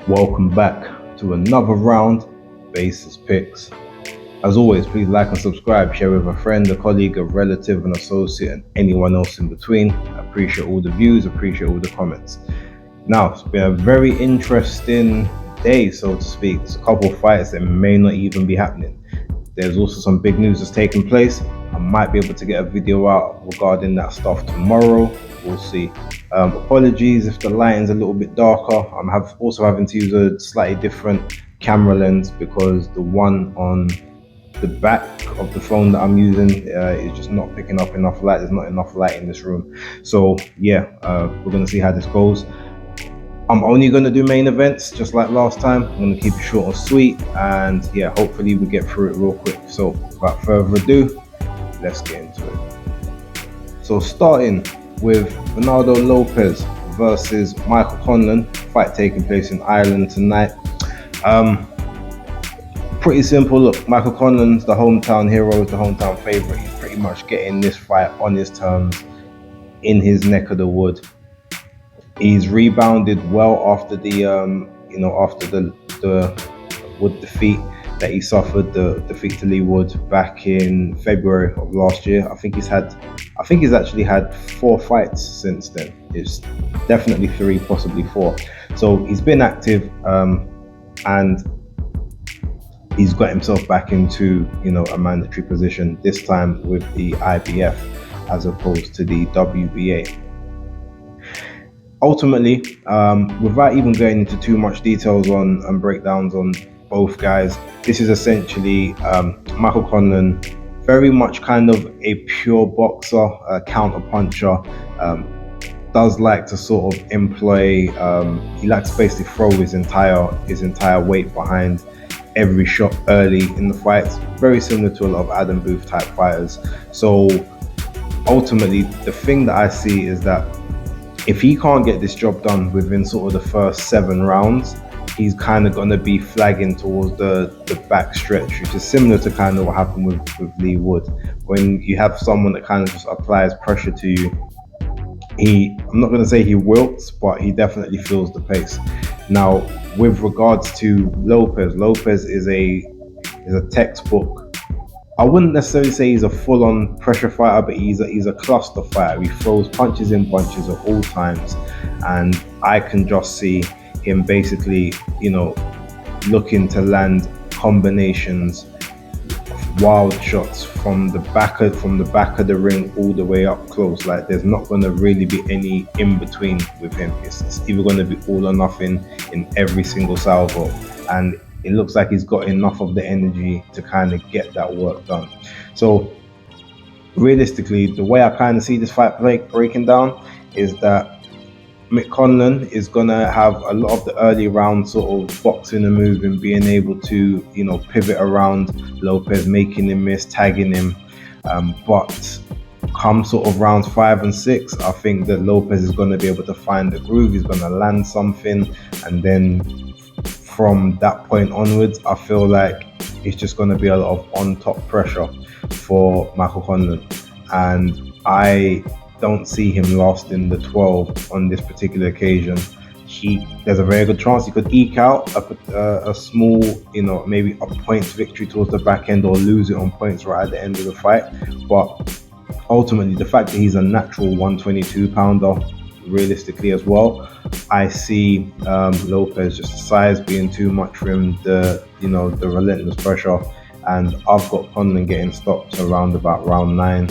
Welcome back to another round, Basis Picks. As always, please like and subscribe, share with a friend, a colleague, a relative, an associate, and anyone else in between. I appreciate all the views, appreciate all the comments. Now, it's been a very interesting day, so to speak. There's a couple of fights that may not even be happening. There's also some big news that's taking place. I might be able to get a video out regarding that stuff tomorrow. We'll see. Apologies if the lighting's a little bit darker. I'm also having to use a slightly different camera lens because the one on the back of the phone that I'm using is just not picking up enough light. There's not enough light in this room. So yeah, we're gonna see how this goes. I'm only going to do main events just like last time. I'm going to keep it short and sweet, and yeah, hopefully we get through it real quick. So without further ado, let's get into it. So starting with Ronaldo Lopez versus Michael Conlan, fight taking place in Ireland tonight. Pretty simple. Look, Michael Conlan's the hometown hero, the hometown favorite. He's pretty much getting this fight on his terms in his neck of the wood. He's rebounded well after the after the Wood defeat that he suffered, the defeat to Lee Wood back in February of last year. I think he's actually had 4 fights since then. It's definitely 3, possibly 4. So he's been active, and he's got himself back into a mandatory position, this time with the IBF as opposed to the WBA. Ultimately, without even going into too much details on and breakdowns on both guys, this is essentially Michael Conlan, very much kind of a pure boxer, a counter puncher. Does like to sort of employ. He likes to basically throw his entire weight behind every shot early in the fights. Very similar to a lot of Adam Booth type fighters. So ultimately, the thing that I see is that if he can't get this job done within sort of the first 7 rounds, he's kind of going to be flagging towards the back stretch, which is similar to kind of what happened with Lee Wood. When you have someone that kind of just applies pressure to you, I'm not going to say he wilts, but he definitely feels the pace. Now, with regards to Lopez is a textbook. I wouldn't necessarily say he's a full-on pressure fighter, but he's a cluster fighter. He throws punches in bunches at all times, and I can just see him basically, looking to land combinations, wild shots from the back of the ring all the way up close. Like, there's not going to really be any in between with him. It's either going to be all or nothing in every single salvo, and it looks like he's got enough of the energy to kind of get that work done. So realistically, the way I kind of see this fight breaking down is that Mick Conlan is going to have a lot of the early round sort of boxing and moving, being able to, pivot around Lopez, making him miss, tagging him. But come sort of rounds 5 and 6, I think that Lopez is going to be able to find the groove. He's going to land something, and then from that point onwards, I feel like it's just going to be a lot of on-top pressure for Michael Conlan, and I don't see him lasting the 12 on this particular occasion. There's a very good chance he could eke out a small, maybe a points victory towards the back end, or lose it on points right at the end of the fight. But ultimately, the fact that he's a natural 122 pounder, realistically as well, I see Lopez, just the size being too much for him, the relentless pressure, and I've got Conlan getting stopped around about round 9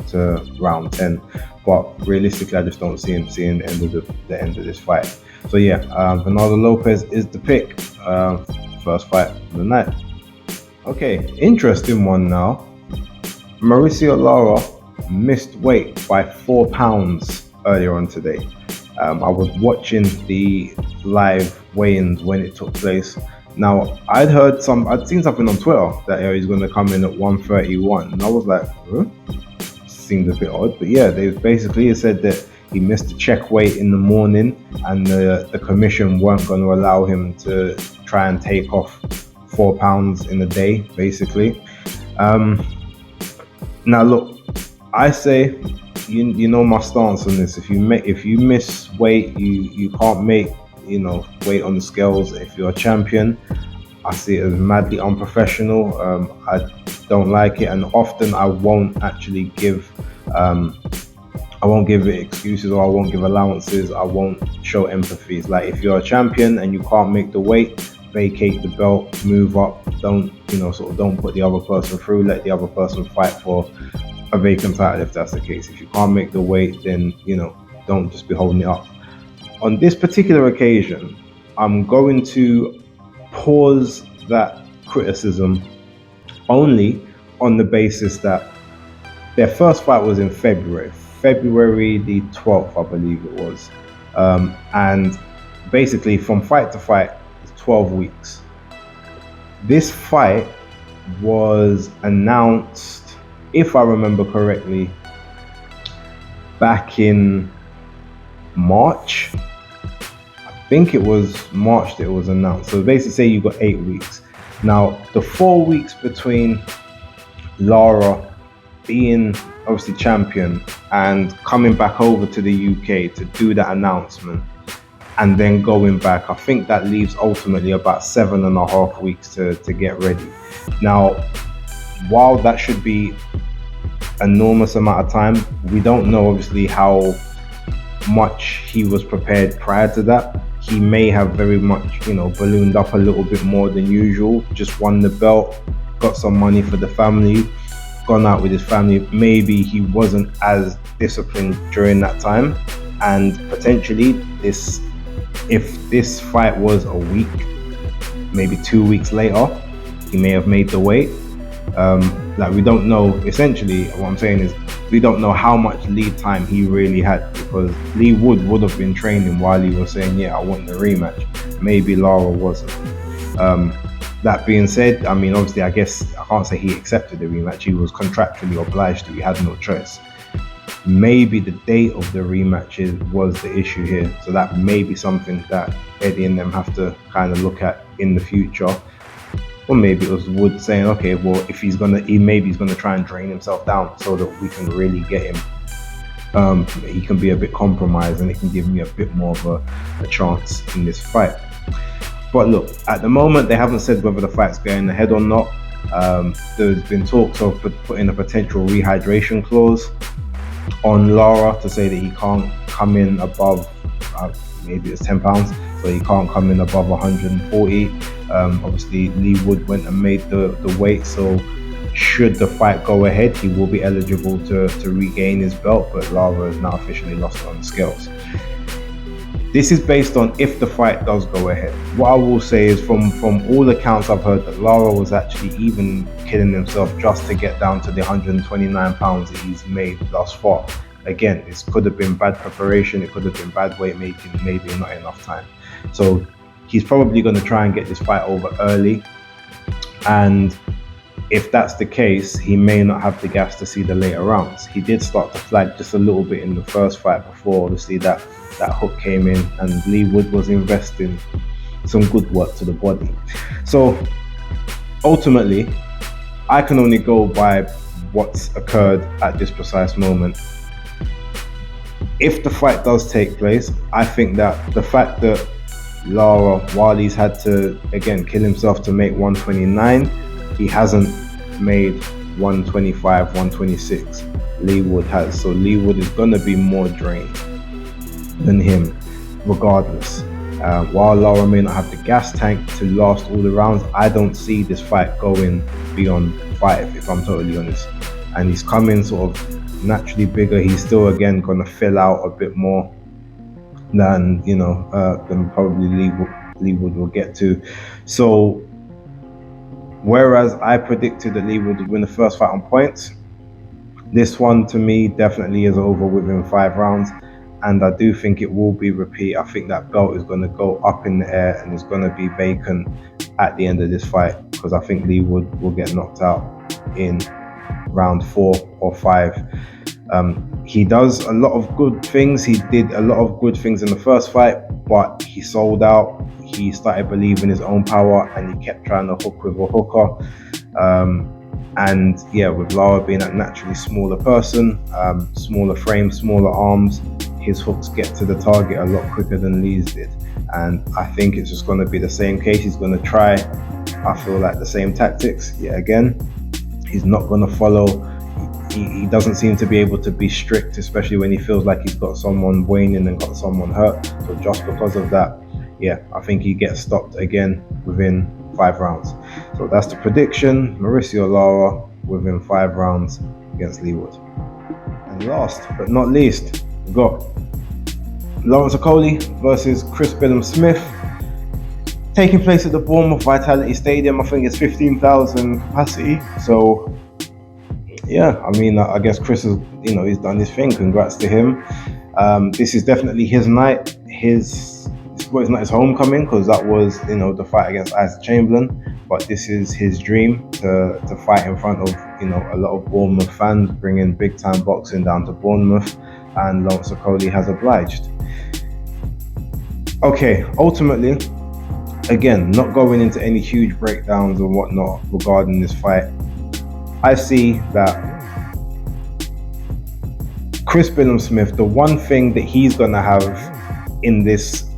to round 10. But realistically, I just don't see him seeing the end of this fight. So yeah, Ronaldo Lopez is the pick. First fight of the night. Okay, interesting one now. Mauricio Lara missed weight by 4 pounds earlier on today. I was watching the live weigh-ins when it took place. Now, I'd seen something on Twitter that he's going to come in at 131, and I was like, huh? Seemed a bit odd. But yeah, they basically said that he missed the check weight in the morning, and the commission weren't going to allow him to try and take off 4 pounds in a day, basically. Now look, I say, you know my stance on this. If you miss weight, you can't make weight on the scales if you're a champion. I see it as madly unprofessional. I don't like it, and often I won't give it excuses, or I won't give allowances. I won't show empathy. It's like, if you're a champion and you can't make the weight, vacate the belt, move up. Don't don't put the other person through. Let the other person fight for a vacant title if that's the case. If you can't make the weight, then don't just be holding it up. On this particular occasion, I'm going to pause that criticism only on the basis that their first fight was in February the 12th, I believe it was. And basically, from fight to fight, it's 12 weeks. This fight was announced, if I remember correctly, back in March. I think it was March that it was announced. So basically, say you got 8 weeks. Now, the 4 weeks between Lara being obviously champion and coming back over to the UK to do that announcement, and then going back, I think that leaves ultimately about 7.5 weeks to get ready. Now, while that should be an enormous amount of time, we don't know obviously how much he was prepared prior to that. He may have very much ballooned up a little bit more than usual, just won the belt, got some money for the family, gone out with his family. Maybe he wasn't as disciplined during that time, and potentially if this fight was a week, maybe 2 weeks later, he may have made the weight. We don't know. Essentially, what I'm saying is, we don't know how much lead time he really had, because Lee would have been training while he was saying, yeah, I want the rematch. Maybe Lara wasn't. That being said, I mean, obviously, I guess I can't say he accepted the rematch. He was contractually obliged to. He had no choice. Maybe the date of the rematch was the issue here. So that may be something that Eddie and them have to kind of look at in the future. Or maybe it was Wood saying, okay, well, if he's gonna try and drain himself down so that we can really get him. He can be a bit compromised, and it can give me a bit more of a chance in this fight. But look, at the moment, they haven't said whether the fight's going ahead or not. There's been talks of putting a potential rehydration clause on Lara to say that he can't come in above, maybe it's £10, so he can't come in above 140. Obviously, Lee Wood went and made the weight, so should the fight go ahead, he will be eligible to regain his belt, but Lara has now officially lost it on the scales. This is based on if the fight does go ahead. What I will say is, from all accounts I've heard, that Lara was actually even killing himself just to get down to the 129 pounds that he's made thus far. Again, this could have been bad preparation, it could have been bad weight making, maybe not enough time. So he's probably going to try and get this fight over early, and if that's the case, he may not have the gas to see the later rounds. He did start to flag just a little bit in the first fight before obviously that hook came in, and Lee Wood was investing some good work to the body. So ultimately, I can only go by what's occurred at this precise moment. If the fight does take place, I think that the fact that Lara, while he's had to again kill himself to make 129, he hasn't made 125, 126. Lee Wood has. So Lee Wood is going to be more drained than him regardless. While Lara may not have the gas tank to last all the rounds, I don't see this fight going beyond 5, if I'm totally honest. And he's coming sort of naturally bigger. He's still again going to fill out a bit more than probably Lee Wood will get to. So whereas I predicted that Lee Wood would win the first fight on points, this one to me definitely is over within 5 rounds. And I do think it will be repeat. I think that belt is going to go up in the air and it's going to be vacant at the end of this fight, because I think Lee Wood will get knocked out in round 4 or 5. He does a lot of good things. He did a lot of good things in the first fight, but he sold out. He started believing his own power, and he kept trying to hook with a hooker. And yeah, with Lara being a naturally smaller person, smaller frame, smaller arms, his hooks get to the target a lot quicker than Lee's did. And I think it's just going to be the same case. He's going to try, I feel like, the same tactics yet again. He's not going to follow. He doesn't seem to be able to be strict, especially when he feels like he's got someone waning and got someone hurt. So just because of that, yeah, I think he gets stopped again within 5 rounds. So that's the prediction. Mauricio Lara within 5 rounds against Leigh Wood. And last but not least, we've got Lopez Okolie versus Chris Billam-Smith, taking place at the Bournemouth Vitality Stadium. I think it's 15,000 capacity. So yeah, I mean, I guess Chris has, he's done his thing. Congrats to him. This is definitely his night. It's not his homecoming, because that was, the fight against Isaac Chamberlain. But this is his dream to fight in front of, a lot of Bournemouth fans, bringing big time boxing down to Bournemouth, and Lopez Okolie has obliged. Okay, ultimately, again, not going into any huge breakdowns or whatnot regarding this fight, I see that Chris Billam-Smith, the one thing that he's going to have in this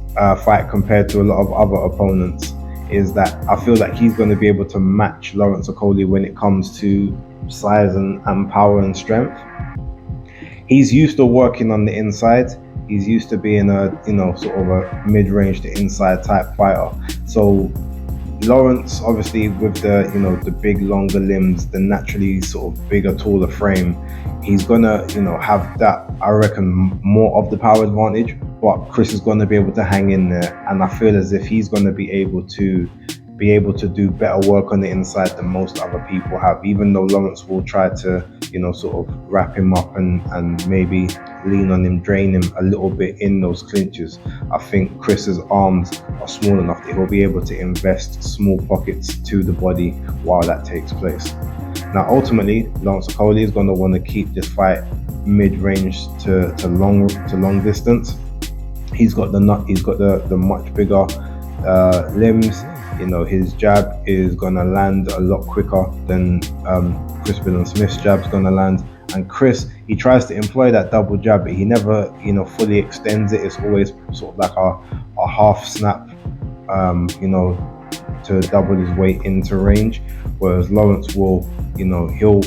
fight compared to a lot of other opponents, is that I feel like he's going to be able to match Lopez Okolie when it comes to size and power and strength. He's used to working on the inside. He's used to being a, sort of a mid-range to inside type fighter. So Lawrence, obviously, with the, the big, longer limbs, the naturally sort of bigger, taller frame, he's gonna, have that, I reckon, more of the power advantage. But Chris is gonna be able to hang in there, and I feel as if he's gonna be able to do better work on the inside than most other people have. Even though Lawrence will try to, sort of wrap him up and maybe lean on him, drain him a little bit in those clinches, I think Chris's arms are small enough that he'll be able to invest small pockets to the body while that takes place. Now, ultimately, Lopez Okolie is going to want to keep this fight mid-range to long distance. He's got the much bigger limbs. His jab is going to land a lot quicker than Chris Billam-Smith's jab's going to land. And Chris, he tries to employ that double jab, but he never, fully extends it. It's always sort of like a half snap, to double his weight into range. Whereas Lawrence will, he'll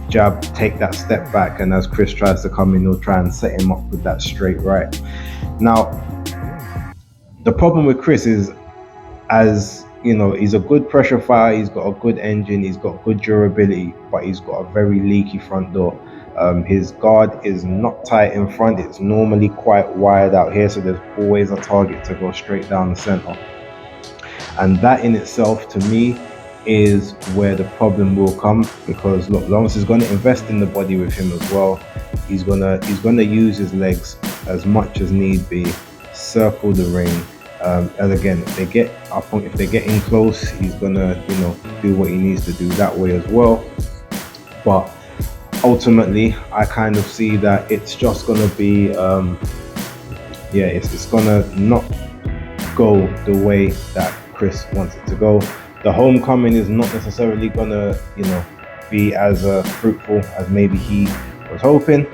jab, take that step back, and as Chris tries to come in, he'll try and set him up with that straight right. Now, the problem with Chris is, as he's a good pressure fighter, he's got a good engine, he's got good durability, but he's got a very leaky front door. His guard is not tight in front, it's normally quite wide out here, so there's always a target to go straight down the center. And that in itself, to me, is where the problem will come, because look, Lawrence is going to invest in the body with him as well. He's gonna use his legs as much as need be, circle the ring. And again, if they get in close, he's gonna, do what he needs to do that way as well. But ultimately, I kind of see that it's just gonna be, it's gonna not go the way that Chris wants it to go. The homecoming is not necessarily gonna, be as fruitful as maybe he was hoping.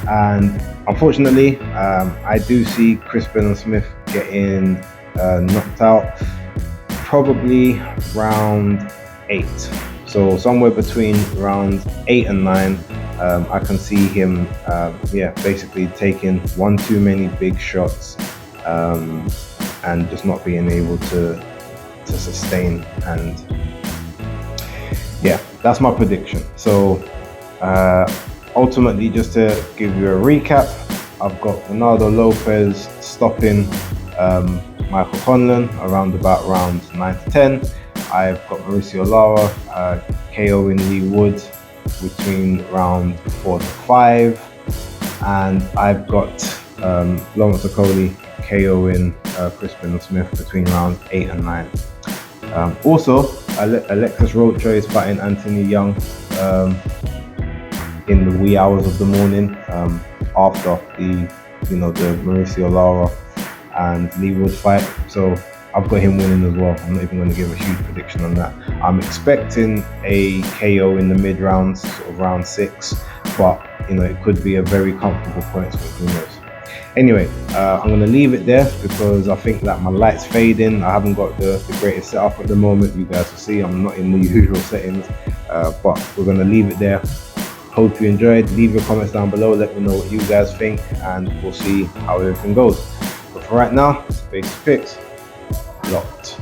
And unfortunately, I do see Chris Billam-Smith getting knocked out probably round 8. So somewhere between rounds 8 and 9, I can see him, basically taking one too many big shots, and just not being able to sustain. And yeah, that's my prediction. So ultimately, just to give you a recap, I've got Ronaldo Lopez stopping Michael Conlan around about round 9 to 10. I've got Mauricio Lara KOing Leigh Wood between round 4 to 5, and I've got Lopez Okolie KOing Chris Billam-Smith between rounds 8 and 9. Also, Alexis Rocha is fighting Anthony Young in the wee hours of the morning, after the Mauricio Lara and Leigh Wood fight. So I've got him winning as well. I'm not even going to give a huge prediction on that. I'm expecting a KO in the mid rounds, sort of round 6, but it could be a very comfortable point, so who knows. Anyway, I'm gonna leave it there because I think that my light's fading. I haven't got the greatest setup at the moment. You guys will see I'm not in the usual settings, but we're gonna leave it there. Hope you enjoyed. Leave your comments down below. Let me know what you guys think, and we'll see how everything goes. But for right now, Space Fix locked.